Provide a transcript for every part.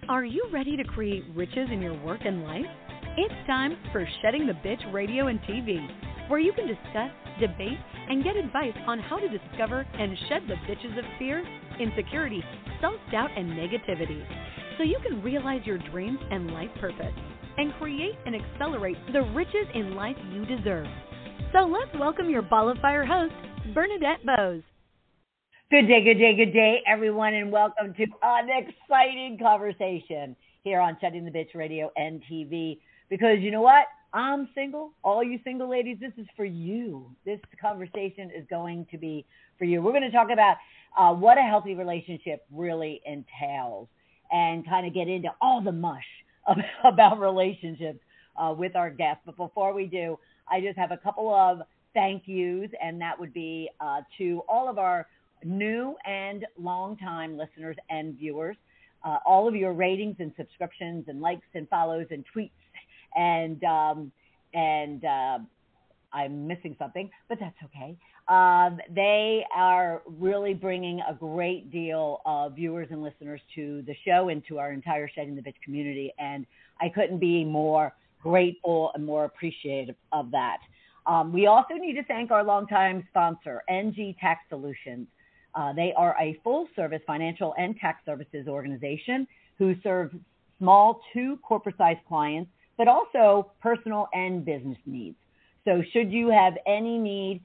Are you ready to create riches in your work and life? It's time for Shedding the Bitch Radio and TV, where you can discuss, debate, and get advice on how to discover and shed the bitches of fear, insecurity, self-doubt, and negativity, so you can realize your dreams and life purpose, and create and accelerate the riches in life you deserve. So let's welcome your ball of fire host, Bernadette Bose. Good day, everyone, and welcome to an exciting conversation here on Shedding the Bitch Radio and TV. Because you know what? I'm single. All you single ladies, this is for you. This conversation is going to be for you. We're going to talk about what a healthy relationship really entails and kind of get into all the mush about relationships with our guests. But before we do, I just have a couple of thank yous, and that would be to all of our new and longtime listeners and viewers, all of your ratings and subscriptions and likes and follows and tweets, and I'm missing something, but that's okay. They are really bringing a great deal of viewers and listeners to the show and to our entire Shedding the Bitch community, and I couldn't be more grateful and more appreciative of that. We also need to thank our longtime sponsor, NG Tax Solutions. They are a full-service financial and tax services organization who serves small to corporate-sized clients, but also personal and business needs. So should you have any need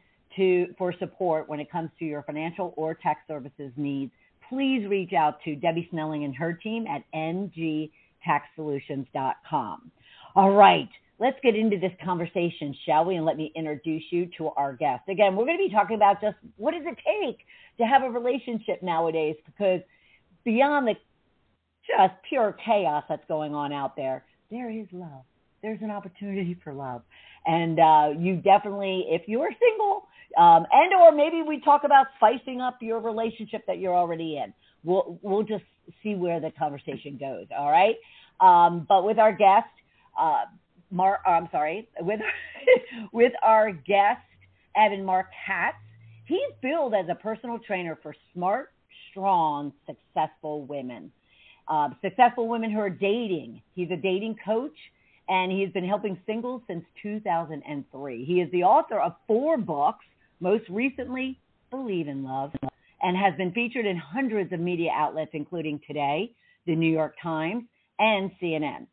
for support when it comes to your financial or tax services needs, please reach out to Debbie Snelling and her team at ngtaxsolutions.com. All right. Let's get into this conversation, shall we? And let me introduce you to our guest. Again, we're going to be talking about just what does it take to have a relationship nowadays, because beyond the just pure chaos that's going on out there, there is love. There's an opportunity for love. And you definitely, if you're single, and or maybe we talk about spicing up your relationship that you're already in, we'll just see where the conversation goes, all right? But with our guest, with our guest, Marc Katz. He's billed as a personal trainer for smart, strong, successful women. Successful women who are dating. He's a dating coach, and he's been helping singles since 2003. He is the author of 4 books, most recently, Believe in Love, and has been featured in hundreds of media outlets, including Today, the New York Times, and CNN.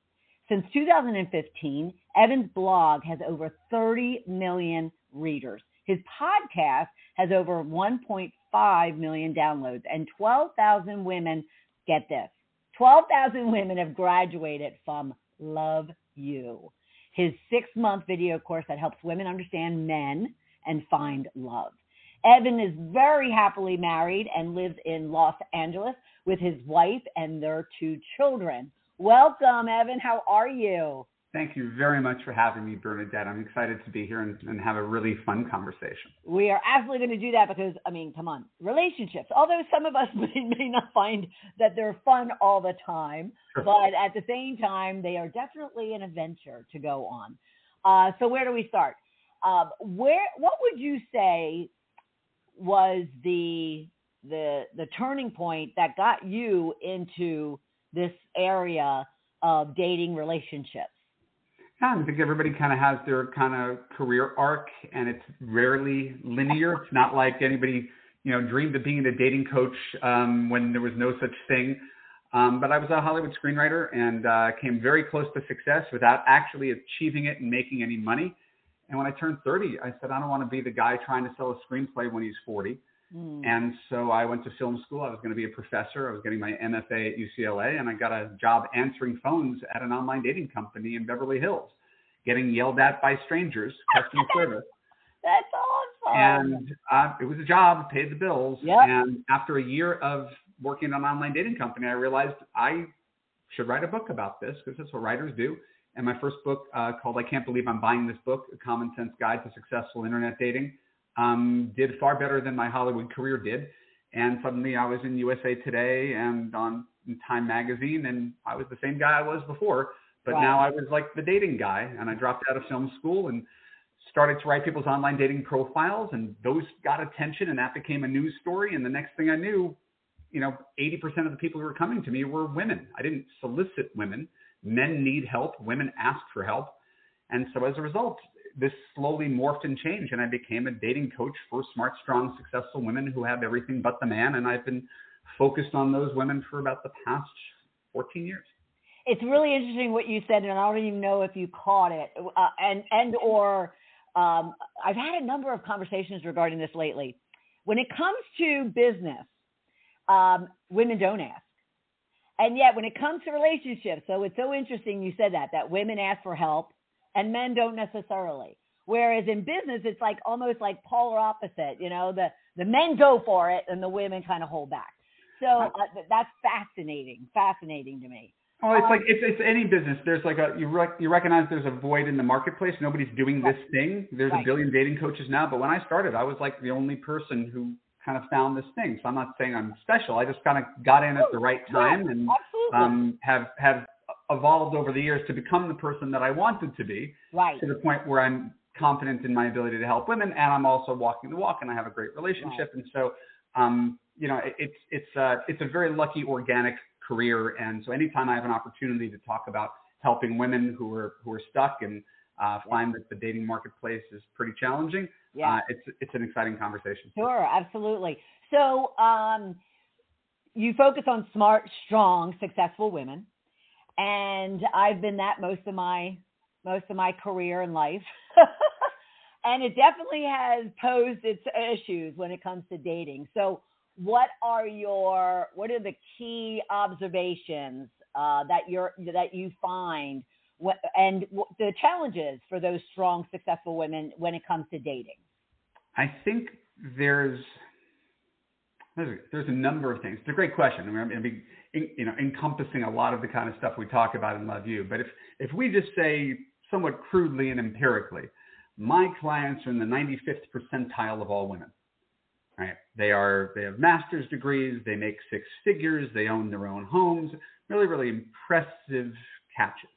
Since 2015, Evan's blog has over 30 million readers. His podcast has over 1.5 million downloads, and 12,000 women, get this, 12,000 women have graduated from Love You, his 6-month video course that helps women understand men and find love. Evan is very happily married and lives in Los Angeles with his wife and their 2 children. Welcome, Evan. How are you? Thank you very much for having me, Bernadette. I'm excited to be here and have a really fun conversation. We are absolutely going to do that because, I mean, come on, relationships. Although some of us may not find that they're fun all the time, sure, but at the same time, they are definitely an adventure to go on. So where do we start? What would you say was the turning point that got you into this area of dating relationships? Yeah, I think everybody kind of has their kind of career arc, and it's rarely linear. It's not like anybody, dreamed of being a dating coach when there was no such thing. But I was a Hollywood screenwriter and came very close to success without actually achieving it and making any money. And when I turned 30, I said, I don't want to be the guy trying to sell a screenplay when he's 40. And so I went to film school. I was going to be a professor. I was getting my MFA at UCLA, and I got a job answering phones at an online dating company in Beverly Hills, getting yelled at by strangers, customer service. That's awesome. And it was a job, paid the bills. Yep. And after a year of working in an online dating company, I realized I should write a book about this, because that's what writers do. And my first book called I Can't Believe I'm Buying This Book, A Common Sense Guide to Successful Internet Dating, did far better than my Hollywood career did. And suddenly I was in USA Today and on Time Magazine, and I was the same guy I was before, but right, now I was like the dating guy, and I dropped out of film school and started to write people's online dating profiles, and those got attention, and that became a news story. And the next thing I knew, 80% of the people who were coming to me were women. I didn't solicit women. Men need help. Women ask for help. And so as a result, this slowly morphed and changed, and I became a dating coach for smart, strong, successful women who have everything but the man. And I've been focused on those women for about the past 14 years. It's really interesting what you said, and I don't even know if you caught it. I've had a number of conversations regarding this lately. When it comes to business, women don't ask. And yet when it comes to relationships, so it's so interesting you said that women ask for help and men don't necessarily. Whereas in business, it's like almost like polar opposite. The men go for it and the women kind of hold back. So that's fascinating to me. Oh, it's any business. There's like you recognize there's a void in the marketplace. Nobody's doing this thing. There's a billion dating coaches now, but when I started, I was like the only person who kind of found this thing. So I'm not saying I'm special. I just kind of got in at the right time and have evolved over the years to become the person that I wanted to be. Right. To the point where I'm confident in my ability to help women, and I'm also walking the walk, and I have a great relationship. Right. And so, it's a very lucky organic career. And so anytime I have an opportunity to talk about helping women who are stuck and find that the dating marketplace is pretty challenging, it's an exciting conversation. Sure, absolutely. So you focus on smart, strong, successful women, and I've been that most of my career in life. And it definitely has posed its issues when it comes to dating. So what are the key observations that you find and the challenges for those strong, successful women when it comes to dating? I think there's a number of things. It's a great question. I mean, encompassing a lot of the kind of stuff we talk about in Love U. But if we just say somewhat crudely and empirically, my clients are in the 95th percentile of all women. Right? They have master's degrees. They make six figures. They own their own homes. Really, really impressive catches.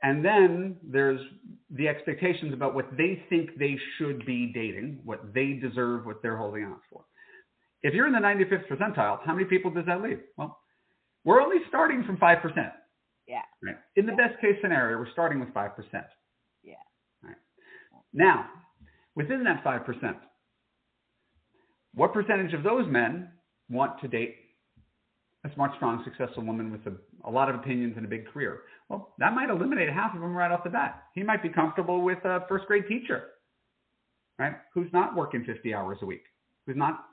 And then there's the expectations about what they think they should be dating, what they deserve, what they're holding out for. If you're in the 95th percentile, how many people does that leave? Well, we're only starting from 5%. Yeah. Right? In the best case scenario, we're starting with 5%. Yeah. Right. Now, within that 5%, what percentage of those men want to date a smart, strong, successful woman with a lot of opinions and a big career? Well, that might eliminate half of them right off the bat. He might be comfortable with a first grade teacher, right? Who's not working 50 hours a week, who's not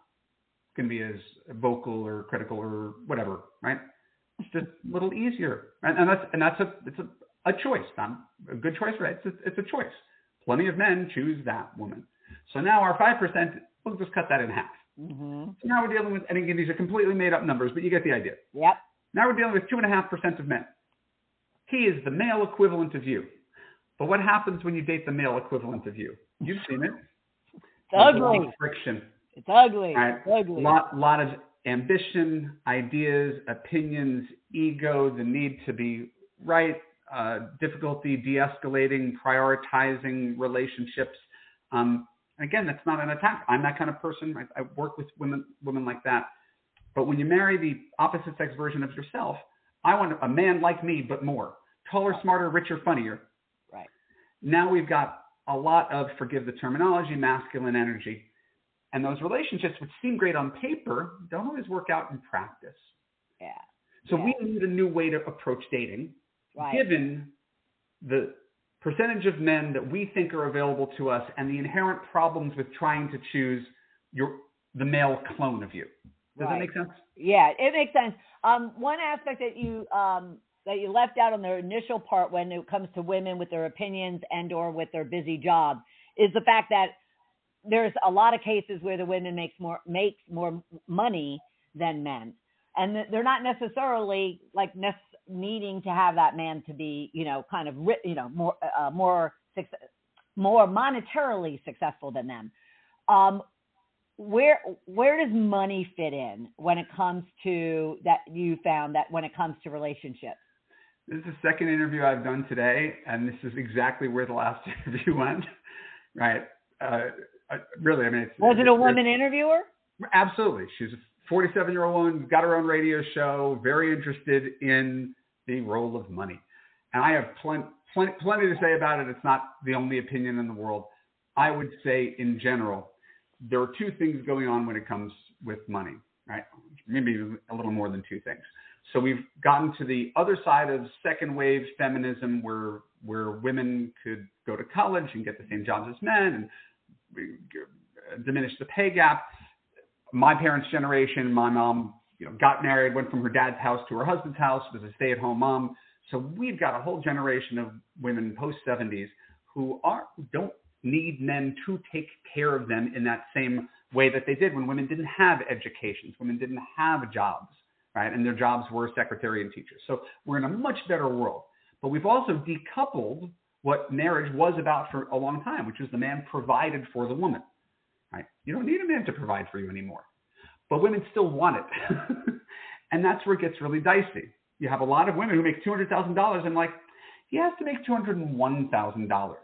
going to be as vocal or critical or whatever, right? It's just a little easier. Right? And that's a choice. Not a good choice, right? It's a choice. Plenty of men choose that woman. So now our 5%, we'll just cut that in half. Mm-hmm. So now we're dealing with, and again, these are completely made up numbers, but you get the idea. Yep. Now we're dealing with 2.5% of men. He is the male equivalent of you. But what happens when you date the male equivalent of you? You've seen it. It's ugly. Friction. It's ugly. Right? It's ugly. Lot of ambition, ideas, opinions, ego, the need to be right, difficulty de-escalating, prioritizing relationships. Again, that's not an attack. I'm that kind of person. I work with women like that. But when you marry the opposite sex version of yourself, I want a man like me, but more. Taller, smarter, richer, funnier. Right. Now we've got a lot of, forgive the terminology, masculine energy. And those relationships, which seem great on paper, don't always work out in practice. Yeah. So we need a new way to approach dating, given the percentage of men that we think are available to us and the inherent problems with trying to choose the male clone of you. Does that make sense? Yeah, it makes sense. One aspect that you left out on the initial part when it comes to women with their opinions and or with their busy jobs is the fact that there's a lot of cases where the women makes more money than men, and they're not necessarily needing to have that man to be kind of more monetarily successful than them. Where does money fit in when it comes to that? You found that when it comes to relationships. This is the second interview I've done today, and this is exactly where the last interview went. Right? Really, I mean, was it a woman interviewer? Absolutely. She's a 47-year-old woman, got her own radio show, very interested in the role of money. And I have plenty to say about it. It's not the only opinion in the world. I would say in general, there are two things going on when it comes with money, right? Maybe a little more than two things. So we've gotten to the other side of second wave feminism where women could go to college and get the same jobs as men and diminish the pay gap. My parents' generation, my mom, got married, went from her dad's house to her husband's house, was a stay-at-home mom. So we've got a whole generation of women post-70s who don't need men to take care of them in that same way that they did when women didn't have educations, women didn't have jobs, right? And their jobs were secretary and teachers. So we're in a much better world. But we've also decoupled what marriage was about for a long time, which was the man provided for the woman, right? You don't need a man to provide for you anymore. But women still want it. And that's where it gets really dicey. You have a lot of women who make $200,000 and he has to make $201,000.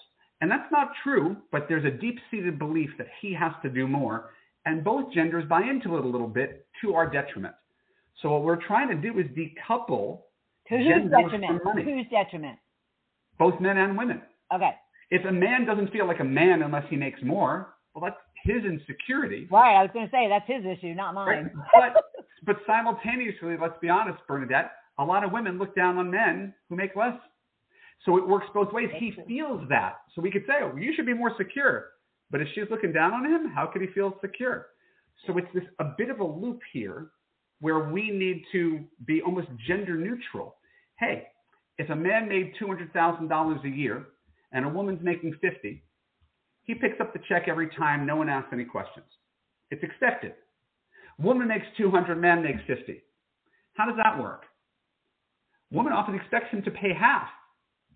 And that's not true, but there's a deep-seated belief that he has to do more. And both genders buy into it a little bit to our detriment. So what we're trying to do is decouple genders from money. Whose detriment? Both men and women. Okay. If a man doesn't feel like a man unless he makes more, well, that's his insecurity. Right. I was going to say that's his issue, not mine. Right? But simultaneously, let's be honest, Bernadette, a lot of women look down on men who make less. So it works both ways. He feels that. So we could say, oh, you should be more secure. But if she's looking down on him, how could he feel secure? So it's a bit of a loop here where we need to be almost gender neutral. Hey, if a man made $200,000 a year and a woman's making $50,000, he picks up the check every time. No one asks any questions. It's expected. Woman makes $200,000, man makes $50,000. How does that work? Woman often expects him to pay half,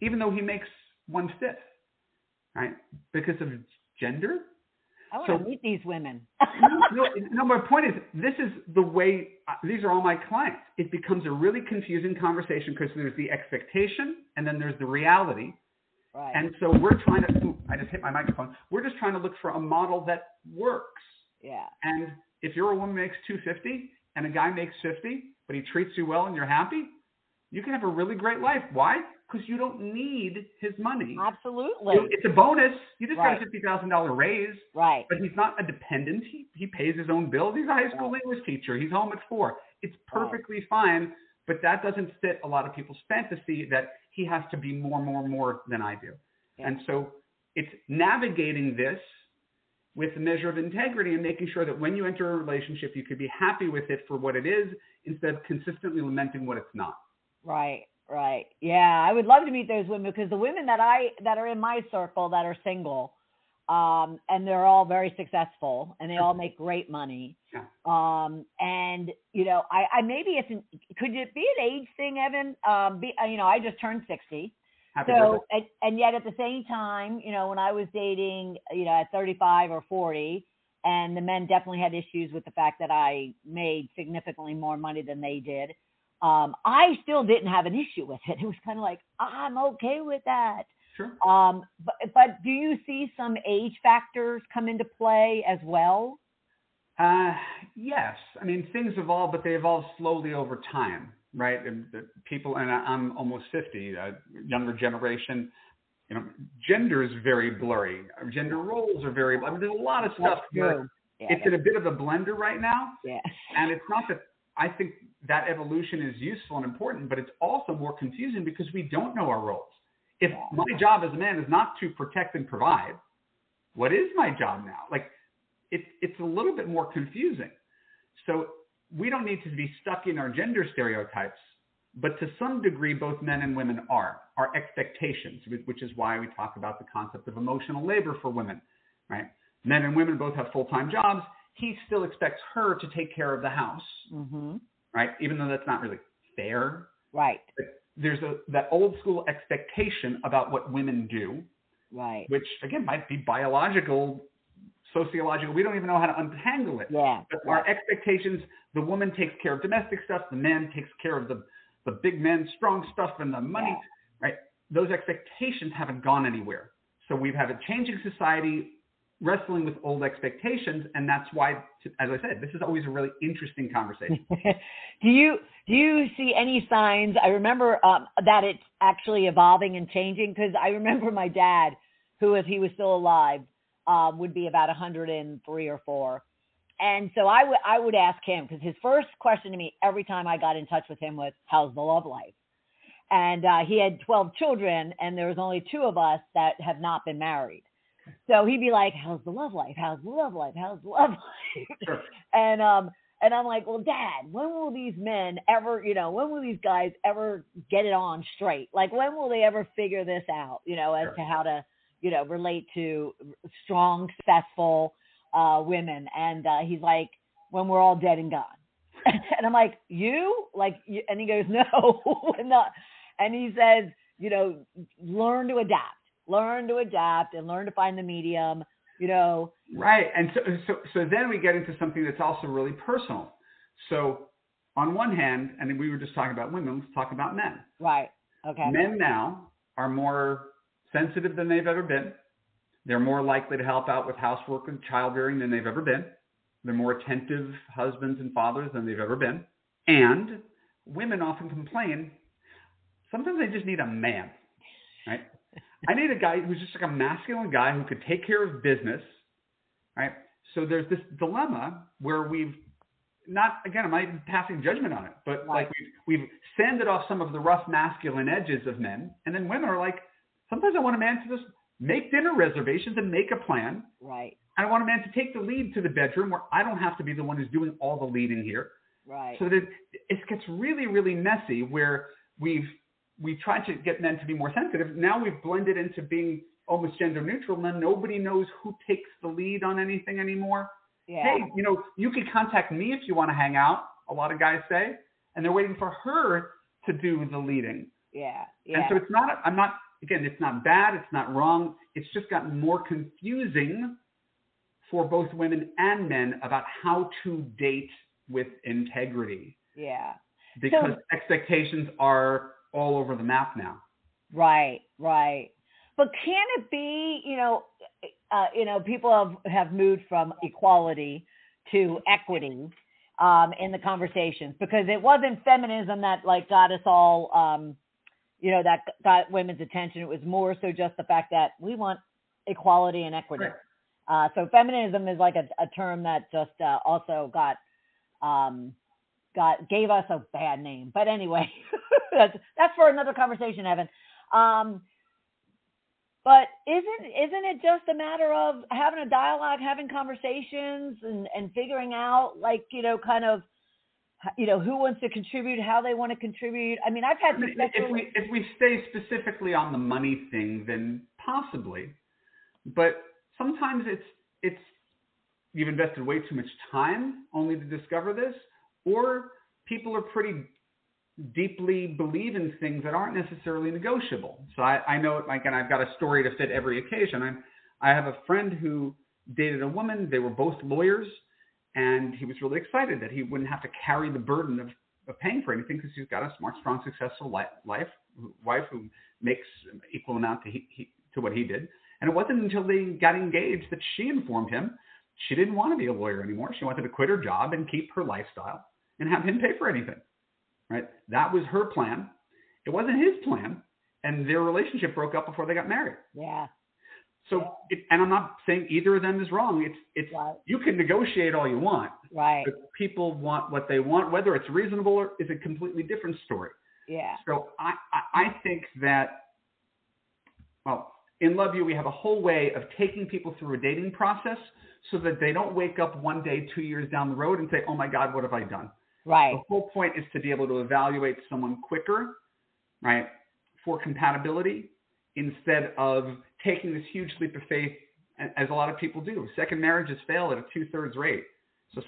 even though he makes 1/5, right? Because of gender. I want to meet these women. No, my point is, this is the way, these are all my clients. It becomes a really confusing conversation because there's the expectation and then there's the reality. Right. And so we're trying to, I just hit my microphone. We're just trying to look for a model that works. Yeah. And if you're a woman who makes $250 and a guy makes $50, but he treats you well and you're happy, you can have a really great life. Why? Because you don't need his money. Absolutely. It's a bonus. You just got a $50,000 raise. Right. But he's not a dependent. He pays his own bills. He's a high school English teacher. He's home at 4. It's perfectly fine. But that doesn't fit a lot of people's fantasy that he has to be more than I do. Yeah. And so it's navigating this with a measure of integrity and making sure that when you enter a relationship, you could be happy with it for what it is instead of consistently lamenting what it's not. Right. Right. Yeah. I would love to meet those women because the women that are in my circle that are single, and they're all very successful and they all make great money. Yeah. And I maybe could it be an age thing, Evan? I just turned 60. Happy birthday. And yet at the same time, when I was dating, at 35 or 40, and the men definitely had issues with the fact that I made significantly more money than they did. I still didn't have an issue with it. It was kind of like, I'm okay with that. Sure. But do you see some age factors come into play as well? Yes. I mean, things evolve, but they evolve slowly over time, right? And people, and I'm almost 50, younger generation, gender is very blurry. Gender roles are very blurry. There's a lot of stuff. It's in a bit of a blender right now. Yeah. And it's not that I think that evolution is useful and important, but it's also more confusing because we don't know our roles. If my job as a man is not to protect and provide, what is my job now? It's a little bit more confusing. So we don't need to be stuck in our gender stereotypes, but to some degree, both men and women are. Our expectations, which is why we talk about the concept of emotional labor for women, right? Men and women both have full-time jobs. He still expects her to take care of the house, right? Even though that's not really fair. Right. But there's that old school expectation about what women do, right? Which again might be biological, sociological. We don't even know how to untangle it. Yeah. But our expectations: the woman takes care of domestic stuff, the man takes care of the big men, strong stuff, and the money. Right? Those expectations haven't gone anywhere. So we've had a changing society. wrestling with old expectations. And that's why, as I said, this is always a really interesting conversation. Do you see any signs? I remember that it's actually evolving and changing, because I remember my dad, who, if he was still alive, would be about 103 or 4. And so I would ask him, because his first question to me every time I got in touch with him was, how's the love life? And he had 12 children, and there was only 2 of us that have not been married. So he'd be like, how's the love life? How's the love life? How's the love life? Sure. And I'm like, well, Dad, when will these men ever, when will these guys ever get it on straight? Like, when will they ever figure this out, as to how to, relate to strong, successful women? And he's like, when we're all dead and gone. And I'm like, you? And he goes, no, not. And he says, learn to adapt and learn to find the medium, Right. And so then we get into something that's also really personal. So on one hand, and we were just talking about women, let's talk about men. Right. Okay. Men now are more sensitive than they've ever been. They're more likely to help out with housework and child rearing than they've ever been. They're more attentive husbands and fathers than they've ever been. And women often complain, sometimes they just need a man, right? I need a guy who's just like a masculine guy who could take care of business, right? So there's this dilemma where we've not, again, I'm not even passing judgment on it, but like we've sanded off some of the rough masculine edges of men. And then women are like, sometimes I want a man to just make dinner reservations and make a plan. Right. I want a man to take the lead to the bedroom where I don't have to be the one who's doing all the leading here. Right. So that it gets really, really messy where we tried to get men to be more sensitive. Now we've blended into being almost gender neutral, and then nobody knows who takes the lead on anything anymore. Yeah. Hey, you can contact me if you want to hang out, a lot of guys say, and they're waiting for her to do the leading. Yeah. And so it's not bad, it's not wrong. It's just gotten more confusing for both women and men about how to date with integrity. Yeah. Because expectations are all over the map now. Right. But can it be, people have moved from equality to equity in the conversations, because it wasn't feminism that got us all, that got women's attention. It was more so just the fact that we want equality and equity. Right. So feminism is like a term that just also gave us a bad name. But anyway, that's for another conversation, Evan. But isn't it just a matter of having a dialogue, having conversations, and figuring out who wants to contribute, how they want to contribute? I mean, if we stay specifically on the money thing, then possibly. But sometimes it's you've invested way too much time only to discover this, or people are pretty deeply believe in things that aren't necessarily negotiable. So I know it, and I've got a story to fit every occasion. I have a friend who dated a woman. They were both lawyers, and he was really excited that he wouldn't have to carry the burden of paying for anything because he's got a smart, strong, successful wife who makes equal amount to what he did. And it wasn't until they got engaged that she informed him she didn't want to be a lawyer anymore. She wanted to quit her job and keep her lifestyle and have him pay for anything. Right? That was her plan. It wasn't his plan, and their relationship broke up before they got married. Yeah. So, and I'm not saying either of them is wrong. It's right. You can negotiate all you want. Right. But people want what they want, whether it's reasonable or is a completely different story. Yeah. So I think that, well, in Love You, we have a whole way of taking people through a dating process so that they don't wake up one day 2 years down the road and say, oh my God, what have I done? Right. The whole point is to be able to evaluate someone quicker, right, for compatibility instead of taking this huge leap of faith, as a lot of people do. Second marriages fail at a 2/3 rate.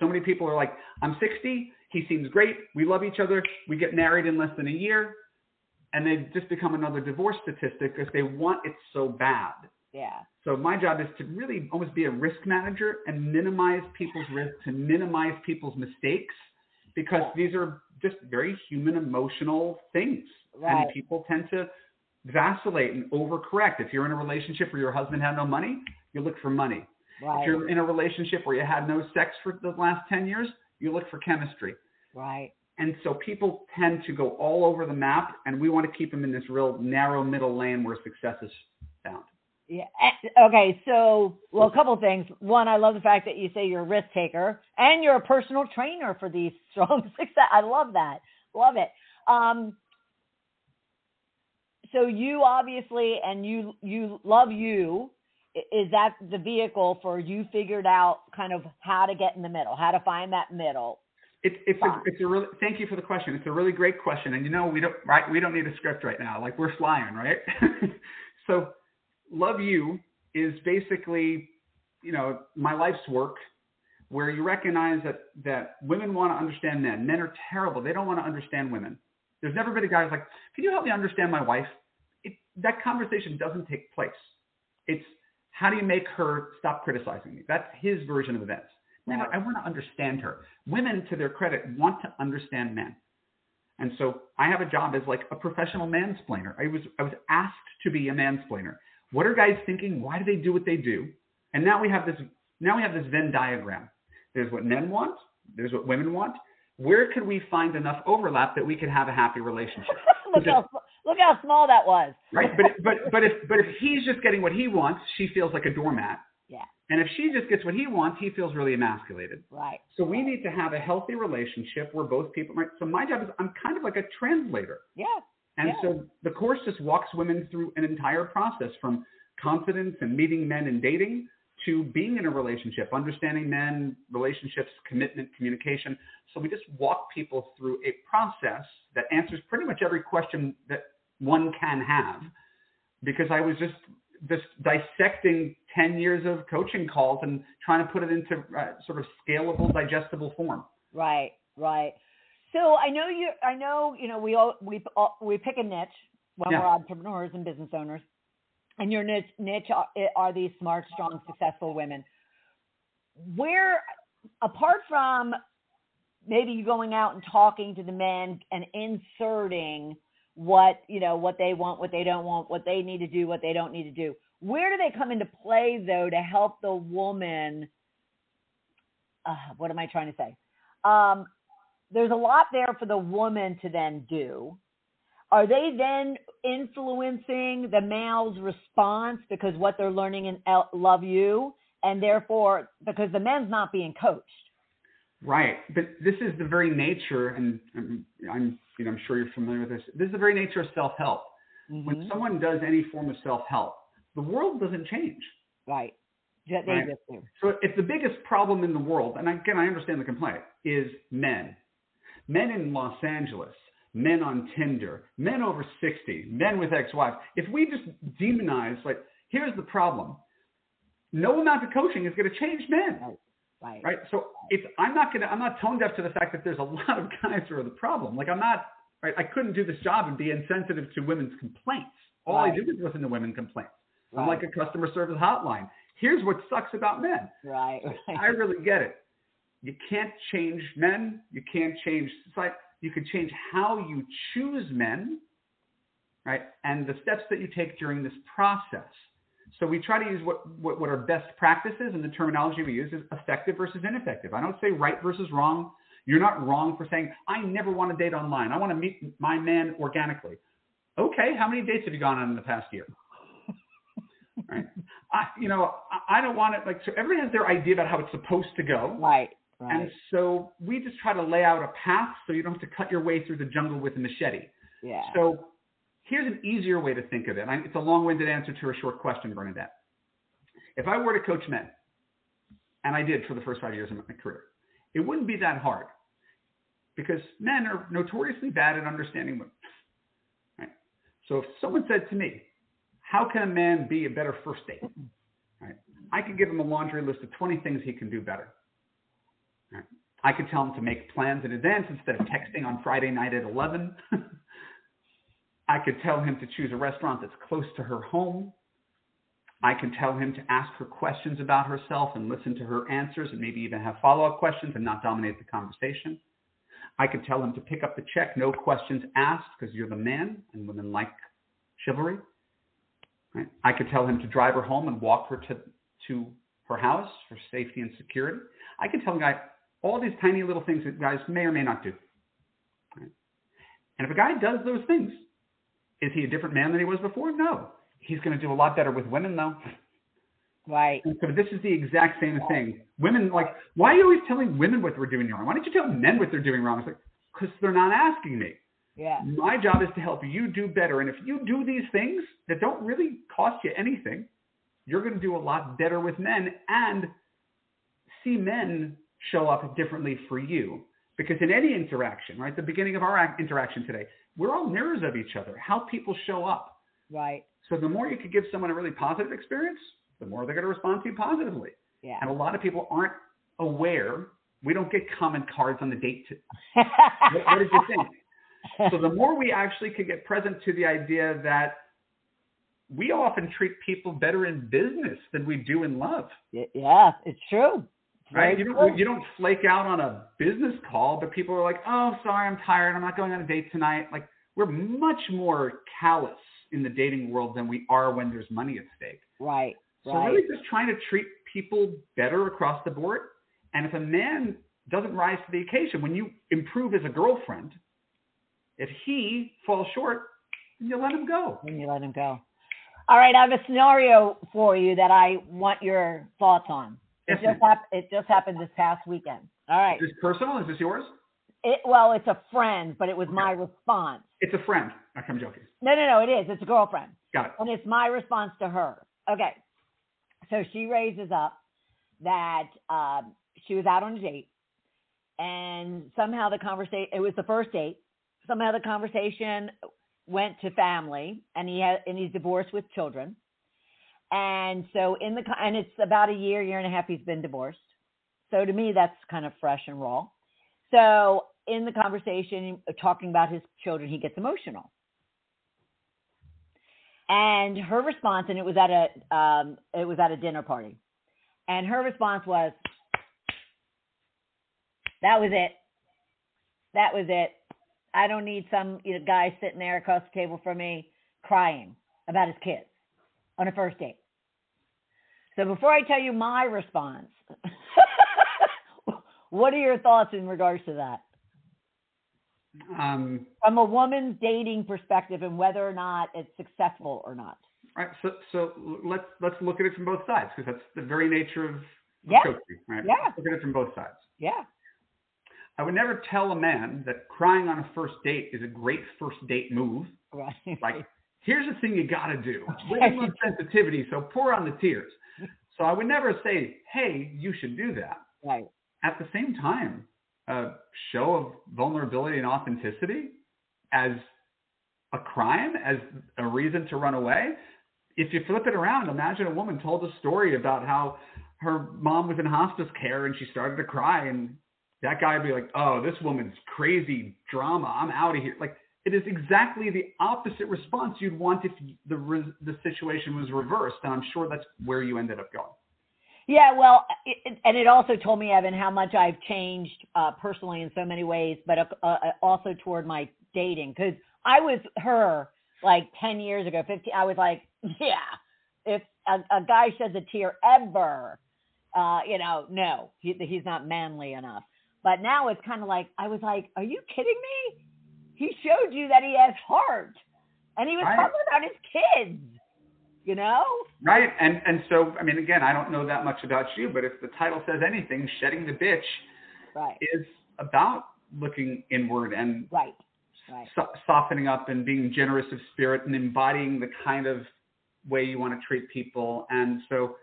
So many people are like, I'm 60, he seems great, we love each other, we get married in less than a year, and they just become another divorce statistic because they want it so bad. Yeah. So my job is to really almost be a risk manager and minimize people's risks and minimize people's mistakes, because these are just very human, emotional things. Right. And people tend to vacillate and overcorrect. If you're in a relationship where your husband had no money, you look for money. Right. If you're in a relationship where you had no sex for the last 10 years, you look for chemistry. Right. And so people tend to go all over the map, and we want to keep them in this real narrow middle lane where success is found. Yeah. Okay. So, well, a couple of things. One, I love the fact that you say you're a risk taker and you're a personal trainer for these strong success. I love that. Love it. So you obviously, and you love you. Is that the vehicle for you figured out kind of how to get in the middle, how to find that middle? It's a really, thank you for the question. It's a really great question. And we don't need a script right now. Like, we're flying, right? So love you is basically, my life's work, where you recognize that women want to understand men. Men are terrible. They don't want to understand women. There's never been a guy who's like, can you help me understand my wife? That conversation doesn't take place. It's, how do you make her stop criticizing me? That's his version of events. Man, I want to understand her. Women, to their credit, want to understand men. And so I have a job as like a professional mansplainer. I was asked to be a mansplainer. What are guys thinking? Why do they do what they do? And now we have this Venn diagram. There's what men want. There's what women want. Where could we find enough overlap that we could have a happy relationship? Look how small that was. Right. But if he's just getting what he wants, she feels like a doormat. Yeah. And if she just gets what he wants, he feels really emasculated. Right. So we need to have a healthy relationship where both people, right? So my job is, I'm kind of like a translator. Yeah. And so the course just walks women through an entire process, from confidence and meeting men and dating to being in a relationship, understanding men, relationships, commitment, communication. So we just walk people through a process that answers pretty much every question that one can have, because I was just dissecting 10 years of coaching calls and trying to put it into sort of scalable, digestible form. Right, right. So I know, we pick a niche when we're entrepreneurs and business owners, and your niche are these smart, strong, successful women. Where, apart from maybe you going out and talking to the men and inserting what they want, what they don't want, what they need to do, what they don't need to do, where do they come into play, though, to help the woman? What am I trying to say? There's a lot there for the woman to then do. Are they then influencing the male's response because what they're learning in Love You, and therefore because the men's not being coached? Right. But this is the very nature, and I'm sure you're familiar with this. This is the very nature of self-help. Mm-hmm. When someone does any form of self-help, the world doesn't change. Right. They just do. So if the biggest problem in the world, and again, I understand the complaint, is men in Los Angeles, men on Tinder, men over 60, men with ex-wives, if we just demonize, like, here's the problem. No amount of coaching is going to change men. Right. So I'm not tone deaf to the fact that there's a lot of guys who are the problem. Like, I couldn't do this job and be insensitive to women's complaints. All I do is listen to women's complaints. I'm like a customer service hotline. Here's what sucks about men. Right. I really get it. You can't change men. You can't change society. You can change how you choose men, right? And the steps that you take during this process. So we try to use what are best practices, and the terminology we use is effective versus ineffective. I don't say right versus wrong. You're not wrong for saying, I never want to date online. I want to meet my man organically. Okay, how many dates have you gone on in the past year? Right. I don't want it, so everyone has their idea about how it's supposed to go. Right. And so we just try to lay out a path so you don't have to cut your way through the jungle with a machete. Yeah. So here's an easier way to think of it. It's a long-winded answer to a short question, Bernadette. If I were to coach men, and I did for the first 5 years of my career, it wouldn't be that hard, because men are notoriously bad at understanding women. Right? So if someone said to me, how can a man be a better first date? Right? I could give him a laundry list of 20 things he can do better. Right? I could tell him to make plans in advance instead of texting on Friday night at 11. I could tell him to choose a restaurant that's close to her home. I can tell him to ask her questions about herself and listen to her answers, and maybe even have follow-up questions and not dominate the conversation. I could tell him to pick up the check, no questions asked, because you're the man and women like chivalry. Right? I could tell him to drive her home and walk her to her house, her safety and security. I can tell a guy all these tiny little things that guys may or may not do. Right? And if a guy does those things, is he a different man than he was before? No. He's going to do a lot better with women, though. Right. And so this is the exact same thing. Women, like, why are you always telling women what they're doing wrong? Why don't you tell men what they're doing wrong? It's like, because they're not asking me. Yeah. My job is to help you do better. And if you do these things that don't really cost you anything, you're going to do a lot better with men and see men show up differently for you. Because in any interaction, right, the beginning of our interaction today, we're all mirrors of each other, how people show up. Right. So the more you could give someone a really positive experience, the more they're going to respond to you positively. Yeah. And a lot of people aren't aware. We don't get comment cards on the date. What did you think? So the more we actually could get present to the idea that we often treat people better in business than we do in love. Yeah, it's true. Right? You don't flake out on a business call, but people are like, oh, sorry, I'm tired. I'm not going on a date tonight. Like, we're much more callous in the dating world than we are when there's money at stake. Right. So really just trying to treat people better across the board. And if a man doesn't rise to the occasion, when you improve as a girlfriend, if he falls short, you let him go. And you let him go. All right, I have a scenario for you that I want your thoughts on. It just happened this past weekend. All right. Is this personal? Is this yours? Well, it's a friend, but it was my response. It's a friend. I'm joking. No, it is. It's a girlfriend. Got it. And it's my response to her. Okay. So she raises up that she was out on a date, and somehow the conversation, it was the first date, somehow the conversation went to family, and he's divorced with children. And so and it's about a year and a half he's been divorced. So to me, that's kind of fresh and raw. So in the conversation, talking about his children, he gets emotional. And her response, and it was at a dinner party, and her response was, "That was it. That was it. I don't need some guy sitting there across the table from me crying about his kids on a first date." So before I tell you my response, what are your thoughts in regards to that? From a woman's dating perspective, and whether or not it's successful or not. Right. So let's look at it from both sides, because that's the very nature of coaching. Right. Yeah. Look at it from both sides. Yeah. I would never tell a man that crying on a first date is a great first date move. Right. Like, here's the thing you got to do. Women love sensitivity, so pour on the tears. So I would never say, hey, you should do that. Right. At the same time, a show of vulnerability and authenticity as a crime, as a reason to run away. If you flip it around, imagine a woman told a story about how her mom was in hospice care and she started to cry, and that guy would be like, oh, this woman's crazy drama. I'm out of here. Like, it is exactly the opposite response you'd want if the situation was reversed. And I'm sure that's where you ended up going. Yeah, well, it also told me, Evan, how much I've changed personally in so many ways, but also toward my dating. Because I was her like 10 years ago, 15. I was like, yeah, if a guy sheds a tear ever, no, he's not manly enough. But now it's kind of like, I was like, are you kidding me? He showed you that he has heart. And he was talking about his kids, Right. And so, I mean, again, I don't know that much about you, but if the title says anything, Shedding the Bitch is about looking inward and softening up and being generous of spirit and embodying the kind of way you want to treat people. And so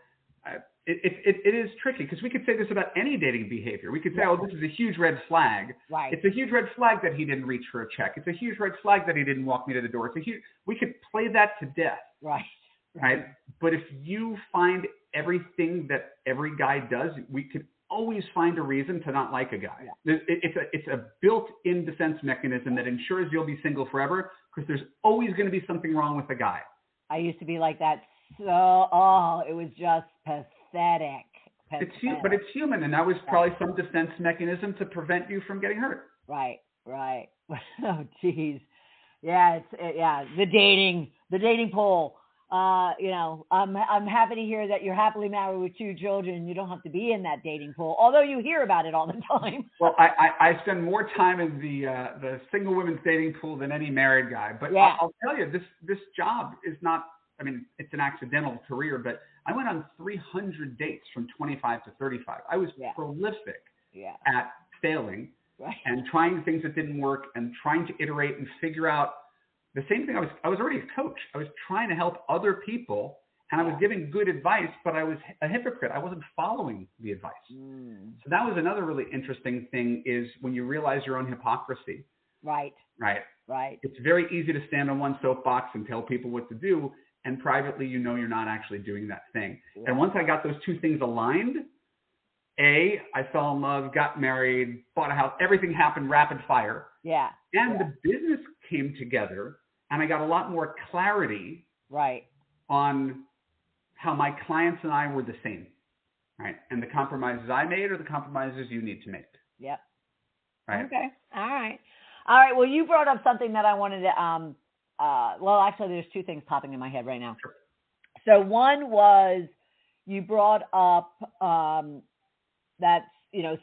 it is tricky, because we could say this about any dating behavior. We could say, oh, this is a huge red flag. Right. It's a huge red flag that he didn't reach for a check. It's a huge red flag that he didn't walk me to the door. We could play that to death. Right. But if you find everything that every guy does, we could always find a reason to not like a guy. Yeah. It's a built-in defense mechanism that ensures you'll be single forever, because there's always going to be something wrong with the guy. I used to be like that. So, it was just pathetic. But it's human, and that was probably some defense mechanism to prevent you from getting hurt. Right. Oh, geez. Yeah, the dating pool. I'm happy to hear that you're happily married with 2 children. You don't have to be in that dating pool, although you hear about it all the time. Well, I spend more time in the single women's dating pool than any married guy. But yeah. I'll tell you, this job is not, I mean, it's an accidental career, but I went on 300 dates from 25 to 35. I was prolific at failing and trying things that didn't work and trying to iterate and figure out the same thing. I was already a coach. I was trying to help other people, and I was giving good advice, but I was a hypocrite. I wasn't following the advice. So that was another really interesting thing, is when you realize your own hypocrisy. Right. It's very easy to stand on one soapbox and tell people what to do, and privately, you're not actually doing that thing. Yeah. And once I got those two things aligned, I fell in love, got married, bought a house. Everything happened rapid fire. Yeah. And the business came together, and I got a lot more clarity on how my clients and I were the same, right? And the compromises I made are the compromises you need to make. Yep. Right. Okay. All right. Well, you brought up something that I wanted to, actually, there's 2 things popping in my head right now. Sure. So one was, you brought up that,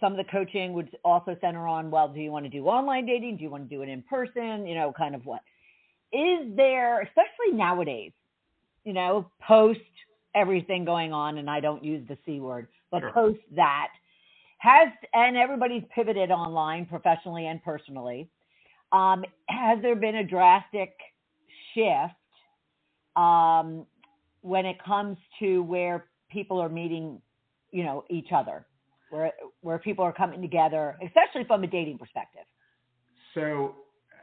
some of the coaching would also center on, well, do you want to do online dating? Do you want to do it in person? Kind of what is there, especially nowadays, post everything going on, and I don't use the C word, but post that and everybody's pivoted online professionally and personally. Has there been a drastic shift when it comes to where people are meeting, each other, where people are coming together, especially from a dating perspective? So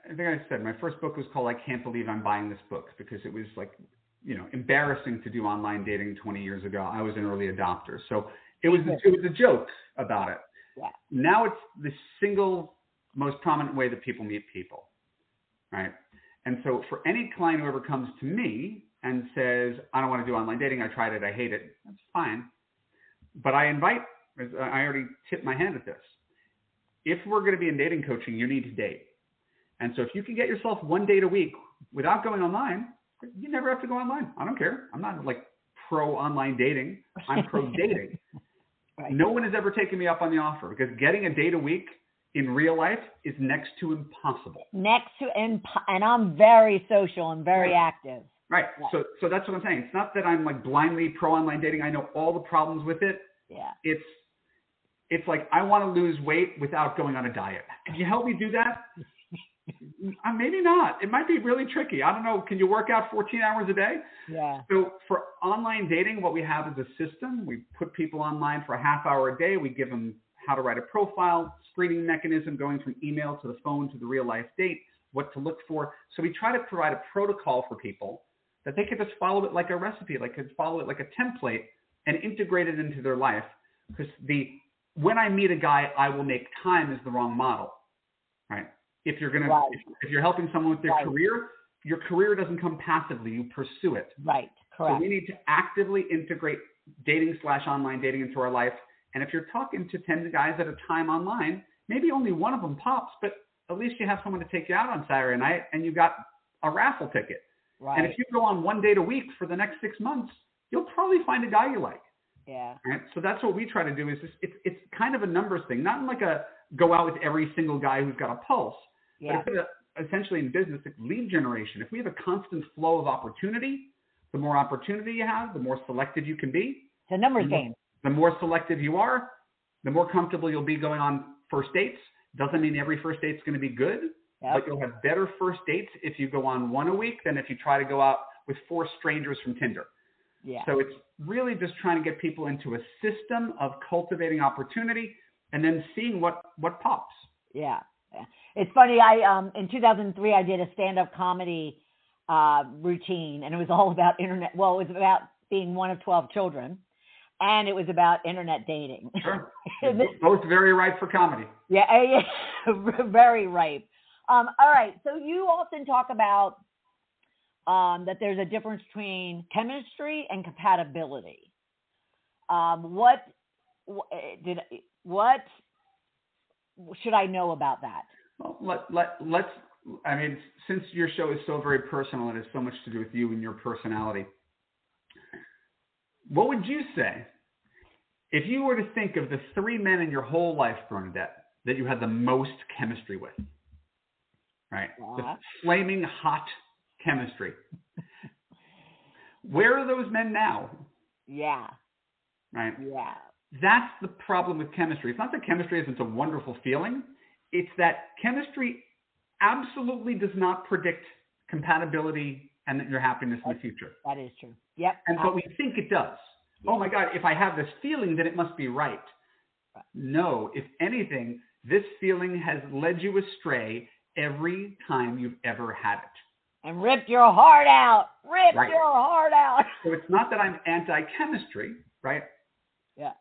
I think I said my first book was called I Can't Believe I'm Buying This Book, because it was like, embarrassing to do online dating 20 years ago. I was an early adopter. So it was a joke about it. Yeah. Now it's the single most prominent way that people meet people, right? And so for any client who ever comes to me and says, I don't want to do online dating, I tried it, I hate it, that's fine. But I already tipped my hand at this. If we're going to be in dating coaching, you need to date. And so if you can get yourself 1 date a week without going online, you never have to go online. I don't care. I'm not like pro online dating. I'm pro dating. No one has ever taken me up on the offer, because getting a date a week in real life is next to impossible. And I'm very social and very active. Right. Yeah. So that's what I'm saying. It's not that I'm like blindly pro online dating. I know all the problems with it. Yeah. It's like, I want to lose weight without going on a diet. Can you help me do that? Maybe not. It might be really tricky. I don't know. Can you work out 14 hours a day? Yeah. So for online dating, what we have is a system. We put people online for a half hour a day. We give them how to write a profile, screening mechanism going from email to the phone to the real life date, what to look for. So we try to provide a protocol for people that they could just follow it like a recipe, follow it like a template and integrate it into their life. Because when I meet a guy, I will make time is the wrong model, right? If you're if you're helping someone with their career, your career doesn't come passively. You pursue it. Right. Correct. So we need to actively integrate dating/online dating into our life. And if you're talking to 10 guys at a time online, maybe only one of them pops, but at least you have someone to take you out on Saturday night and you got a raffle ticket. Right. And if you go on 1 date a week for the next 6 months, you'll probably find a guy you like. Yeah. Right? So that's what we try to do. It's kind of a numbers thing, not like a go out with every single guy who's got a pulse. Yeah. But it's essentially in business, it's lead generation. If we have a constant flow of opportunity, the more opportunity you have, the more selective you can be. It's a numbers game. The more selective you are, the more comfortable you'll be going on first dates. Doesn't mean every first date's going to be good, but you'll have better first dates if you go on 1 a week than if you try to go out with 4 strangers from Tinder. Yeah. So it's really just trying to get people into a system of cultivating opportunity and then seeing what pops. Yeah. It's funny. In 2003, I did a stand-up comedy routine, and it was all about internet. Well, it was about being one of 12 children, and it was about internet dating. Sure. Both very ripe for comedy. Yeah, very ripe. All right. So you often talk about that there's a difference between chemistry and compatibility. What should I know about that? Well, let's, since your show is so very personal and has so much to do with you and your personality, What would you say if you were to think of the 3 men in your whole life, Bernadette, that you had the most chemistry with? Right? The flaming hot chemistry. Where are those men now? Yeah. Right? Yeah. That's the problem with chemistry. It's not that chemistry isn't a wonderful feeling. It's that chemistry absolutely does not predict compatibility and your happiness in the future. That is true. Yep. And but we think it does. Yeah. Oh my God, if I have this feeling, then it must be right. No, if anything, this feeling has led you astray every time you've ever had it. And ripped your heart out. Ripped your heart out. So it's not that I'm anti-chemistry, right? Yeah.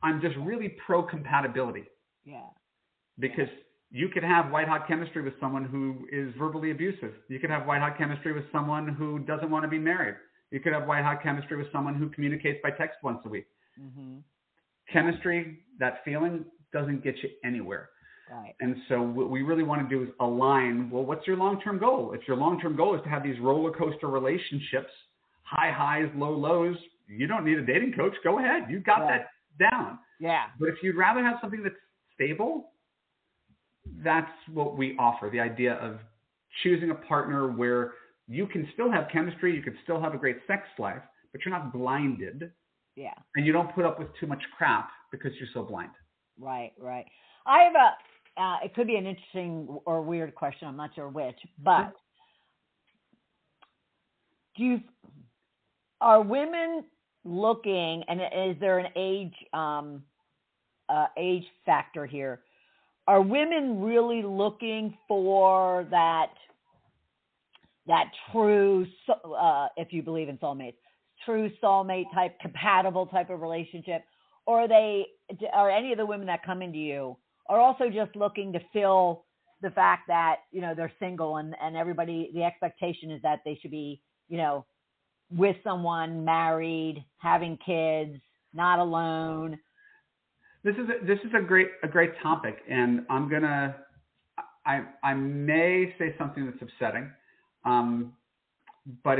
I'm just really pro-compatibility. Yeah. Because you could have white-hot chemistry with someone who is verbally abusive. You could have white-hot chemistry with someone who doesn't want to be married. You could have white-hot chemistry with someone who communicates by text once a week. Mm-hmm. Chemistry, that feeling, doesn't get you anywhere. Right. And so what we really want to do is align, well, what's your long-term goal? If your long-term goal is to have these roller coaster relationships, high highs, low lows, you don't need a dating coach. Go ahead. You got that down. Yeah. But if you'd rather have something that's stable, that's what we offer. The idea of choosing a partner where you can still have chemistry, you can still have a great sex life, but you're not blinded. Yeah. And you don't put up with too much crap because you're so blind. Right, right. I have it could be an interesting or weird question, I'm not sure which, but are women looking, and is there an age factor here? Are women really looking for that true, if you believe in soulmates, true soulmate type, compatible type of relationship? Or are any of the women that come into you are also just looking to fill the fact that, they're single and everybody, the expectation is that they should be, with someone, married, having kids, not alone? This is a great topic, and I may say something that's upsetting, but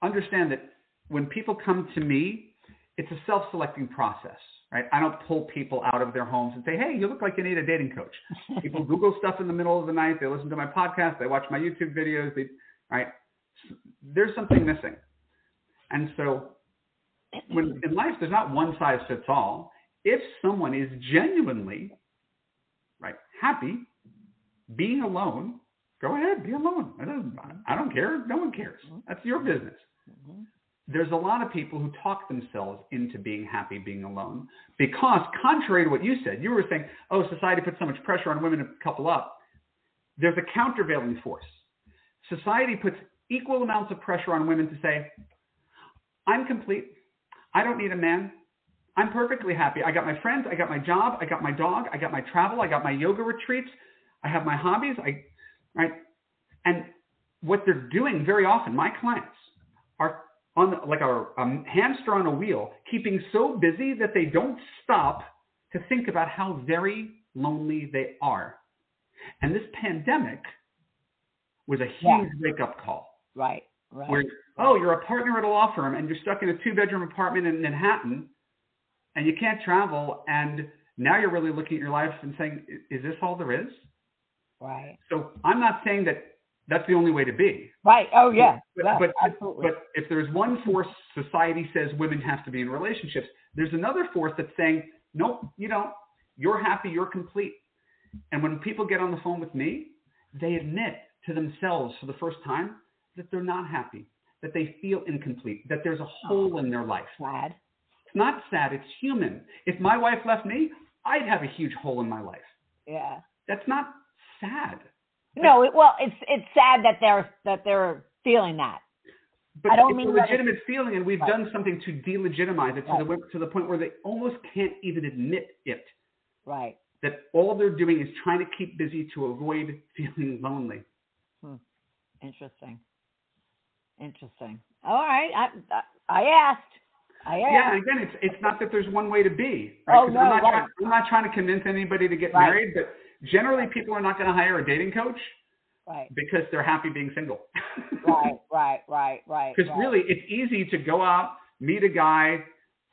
understand that when people come to me, it's a self-selecting process, right? I don't pull people out of their homes and say, hey, you look like you need a dating coach. People Google stuff in the middle of the night. They listen to my podcast. They watch my YouTube videos. Right? There's something missing. And so when in life, there's not one size fits all. If someone is genuinely happy being alone, go ahead, be alone. I don't care. No one cares. That's your business. Mm-hmm. There's a lot of people who talk themselves into being happy being alone because, contrary to what you said, you were saying, oh, society puts so much pressure on women to couple up. There's a countervailing force. Society puts equal amounts of pressure on women to say, I'm complete. I don't need a man. I'm perfectly happy. I got my friends. I got my job. I got my dog. I got my travel. I got my yoga retreats. I have my hobbies. And what they're doing very often, my clients are on a hamster on a wheel, keeping so busy that they don't stop to think about how very lonely they are. And this pandemic was a huge wake-up call. Right. Where, you're a partner at a law firm and you're stuck in a 2-bedroom apartment in Manhattan and you can't travel, and now you're really looking at your life and saying, is this all there is? Right. So I'm not saying that that's the only way to be. Right. Oh, yeah. But absolutely. But if there's one force, society says women have to be in relationships, there's another force that's saying, nope, you don't. You're happy. You're complete. And when people get on the phone with me, they admit to themselves for the first time that they're not happy, that they feel incomplete, that there's a hole in their life. Sad. It's not sad. It's human. If my wife left me, I'd have a huge hole in my life. Yeah. That's not sad. No, it's sad that they're feeling that. But it's a legitimate feeling, and we've done something to delegitimize it to the point where they almost can't even admit it. Right. That all they're doing is trying to keep busy to avoid feeling lonely. Interesting. All right. I asked. Yeah, and again, it's not that there's one way to be. Right? Oh, no. I'm not trying to convince anybody to get married, but generally people are not going to hire a dating coach because they're happy being single. Right. Because really, it's easy to go out meet a guy,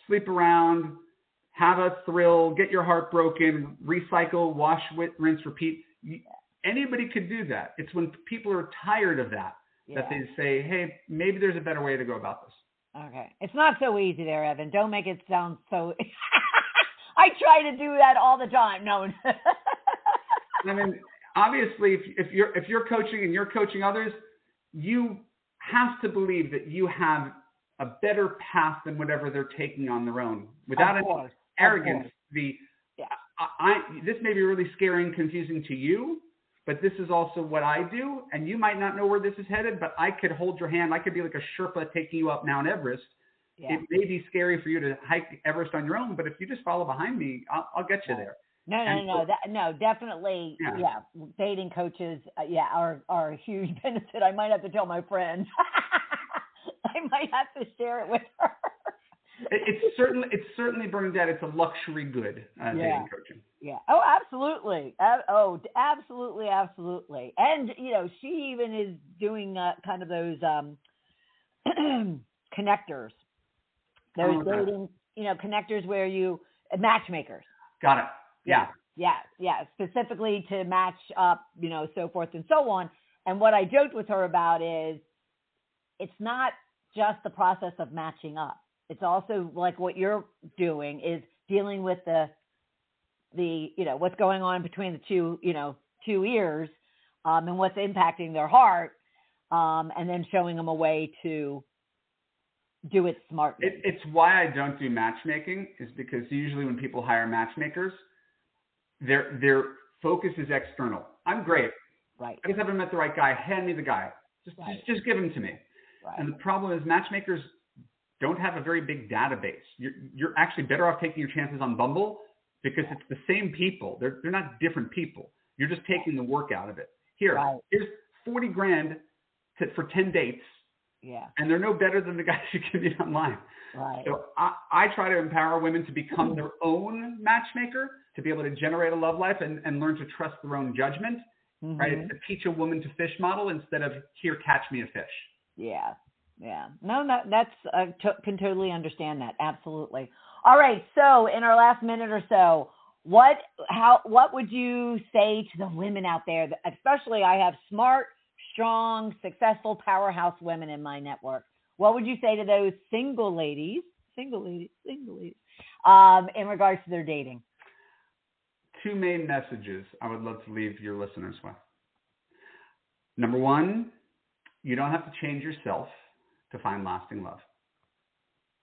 sleep around, have a thrill, get your heart broken, recycle, wash, rinse, repeat. Anybody could do that. It's when people are tired of that that they say, hey, maybe there's a better way to go about this. Okay. It's not so easy there, Evan. Don't make it sound so I try to do that all the time. No. I mean, obviously, if you're coaching and you're coaching others, you have to believe that you have a better path than whatever they're taking on their own. Without any arrogance, this may be really scary and confusing to you, but this is also what I do, and you might not know where this is headed, but I could hold your hand. I could be like a Sherpa taking you up Mount Everest. Yeah. It may be scary for you to hike Everest on your own, but if you just follow behind me, I'll get you there. No, definitely. Yeah. Dating coaches, are a huge benefit. I might have to tell my friend. I might have to share it with her. It's certainly Bernadette. It's a luxury good, dating coaching. Yeah. Oh, absolutely. Absolutely. And she even is doing kind of those connectors. Those dating, connectors where you matchmakers. Got it. Yeah. Specifically to match up, so forth and so on. And what I joked with her about is, it's not just the process of matching up. It's also like what you're doing is dealing with the what's going on between the two ears, and what's impacting their heart, and then showing them a way to do it smartly. It's why I don't do matchmaking, is because usually when people hire matchmakers, their focus is external. I'm great. Right. I just haven't met the right guy. Hand me the guy. Just give him to me. Right. And the problem is matchmakers don't have a very big database. You're actually better off taking your chances on Bumble because it's the same people. They're not different people. You're just taking the work out of it. Here's $40,000 for 10 dates. Yeah. And they're no better than the guys you can meet online. Right. So I try to empower women to become their own matchmaker, to be able to generate a love life and learn to trust their own judgment. Mm-hmm. Right. It's a teach a woman to fish model instead of here, catch me a fish. Yeah. Yeah. No, that's, can totally understand that. Absolutely. All right. So in our last minute or so, what would you say to the women out there, especially I have smart, strong, successful powerhouse women in my network. What would you say to those single ladies, in regards to their dating? Two main messages I would love to leave your listeners with. Number one, you don't have to change yourself to find lasting love.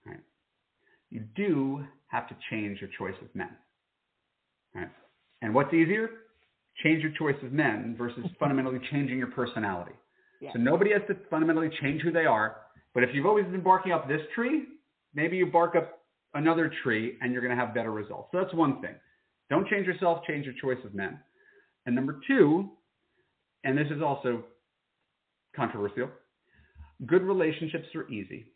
Right? You do have to change your choice of men. Right? And what's easier? Change your choice of men versus fundamentally changing your personality. Yeah. So nobody has to fundamentally change who they are. But if you've always been barking up this tree, maybe you bark up another tree and you're going to have better results. So that's one thing. Don't change yourself, change your choice of men. And number two, and this is also controversial, good relationships are easy.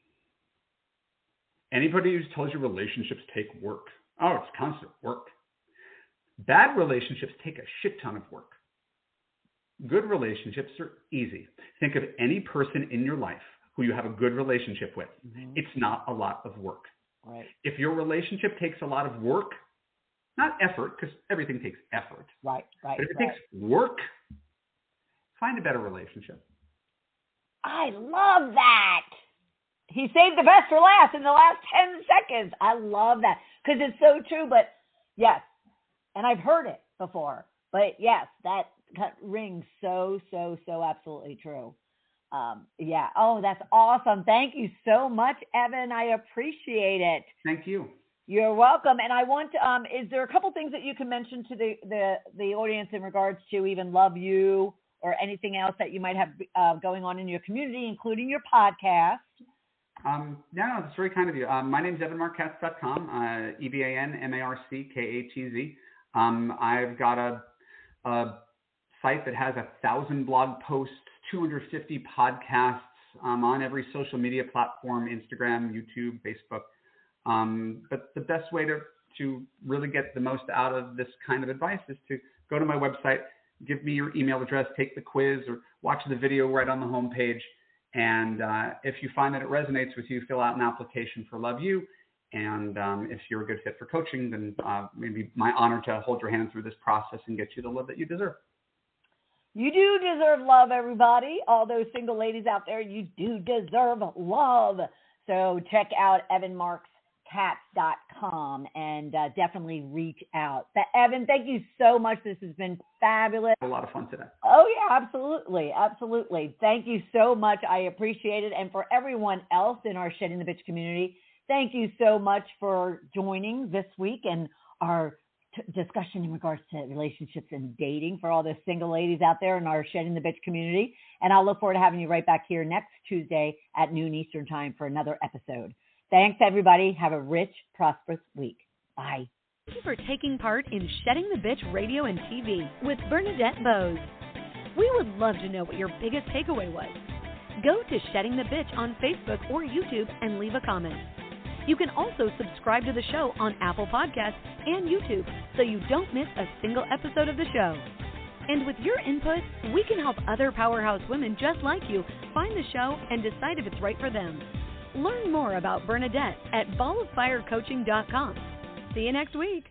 Anybody who's told you relationships take work, it's constant work. Bad relationships take a shit ton of work. Good relationships are easy. Think of any person in your life who you have a good relationship with. Mm-hmm. It's not a lot of work. Right. If your relationship takes a lot of work, not effort, because everything takes effort. Right. But if it takes work, find a better relationship. I love that. He saved the best for last in the last 10 seconds. I love that because it's so true. But yes, and I've heard it before. But yes, that rings so absolutely true. Yeah. Oh, that's awesome. Thank you so much, Evan. I appreciate it. Thank you. You're welcome. And I want to, is there a couple things that you can mention to the audience in regards to even Love You or anything else that you might have going on in your community, including your podcast? No, that's very kind of you. My name's EvanMarkKatz.com, EvanMarckKatz. I've got a site that has 1,000 blog posts, 250 podcasts. I'm on every social media platform, Instagram, YouTube, Facebook. But the best way to really get the most out of this kind of advice is to go to my website, give me your email address, take the quiz, or watch the video right on the homepage. And if you find that it resonates with you, fill out an application for Love You. And if you're a good fit for coaching, then maybe my honor to hold your hand through this process and get you the love that you deserve. You do deserve love, everybody. All those single ladies out there, you do deserve love. So check out evanmarkskatz.com and definitely reach out. Evan, thank you so much. This has been fabulous. A lot of fun today. Oh, yeah, absolutely. Absolutely. Thank you so much. I appreciate it. And for everyone else in our Shedding the Bitch community, thank you so much for joining this week and our discussion in regards to relationships and dating for all the single ladies out there in our Shedding the Bitch community. And I'll look forward to having you right back here next Tuesday at noon Eastern time for another episode. Thanks, everybody. Have a rich, prosperous week. Bye. Thank you for taking part in Shedding the Bitch Radio and TV with Bernadette Bose. We would love to know what your biggest takeaway was. Go to Shedding the Bitch on Facebook or YouTube and leave a comment. You can also subscribe to the show on Apple Podcasts and YouTube so you don't miss a single episode of the show. And with your input, we can help other powerhouse women just like you find the show and decide if it's right for them. Learn more about Bernadette at balloffirecoaching.com. See you next week.